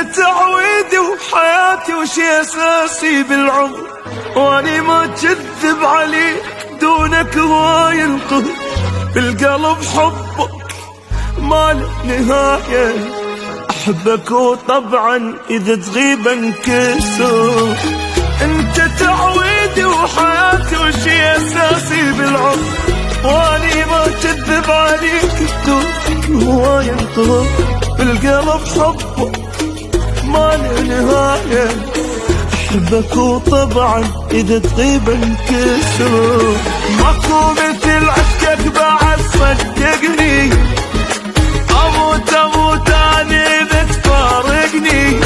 تعويدي وحياتي وشي اساسي بالعمر، واني ما كذب عليك دونك هواي القهر، بالقلب حبك ما له نهاية، احبك وطبعا اذا تغيب انكسر. انت تعويدي وحياتي وشي اساسي بالعمر، واني ما كذب عليك دونك هواي القهر، بالقلب حبك ما له نهاية، احبك وطبعا اذا تغيب انكسر. ماكو مثل عشقك بعد صدقني، اموت اموت انا اذا تفارقني.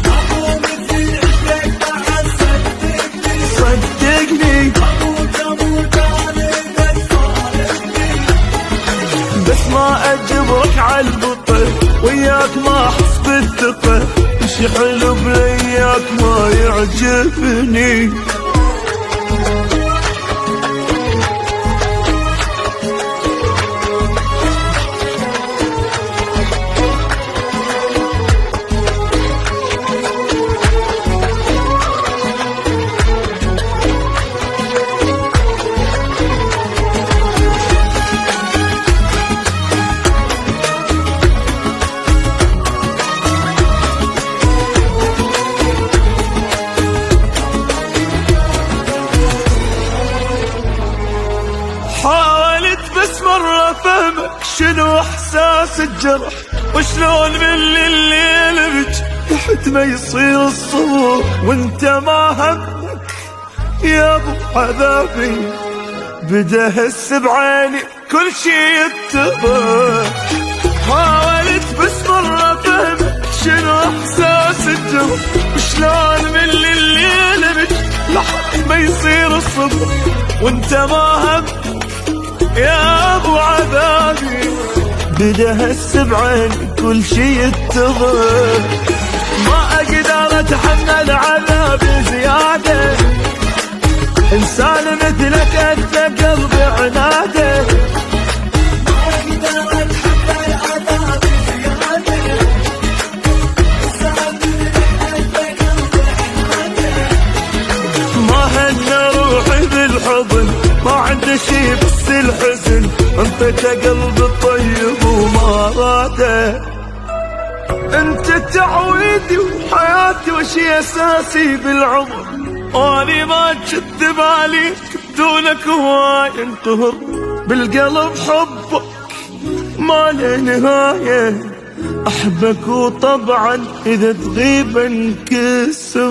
ماكو مثل عشقك بعد صدقني، اموت اموت انا اذا تفارقني. بس ما اجبرك عالبطل، وياك ما احس بالثقة، شي حلو بلياك ما يعجبني. حاولت بس مرة فهمك شنو احساس الجرح، وشلون من الليل بج تحت ما يصير الصبح، وانت ما همك يا ابو عذابي، بدا هس بعيني كل شي يتضح. حاولت بس مرة فهمك شنو احساس الجرح، وشلون من الليل بج لحد ما يصير الصبح، وانت ما همك يا ابو عذابي، بدا هس بعيني كل شي يتضح. ما اقدر اتحمل عذابي زياده، انسان مثلك انت قلبي عناده. ما اقدر اتحمل عذابي زياده، انسان مثلك انت قلبي عناده. ما هن روحي بالحضن، ما عنده شي بس الحزن، انطيته قلب طيب وما راده. انت تعويدي وحياتي وشي اساسي بالعمر، واني ما كذب عليك دونك هواي انقهر، بالقلب حبك ما له نهاية، احبك وطبعا اذا تغيب انكسر.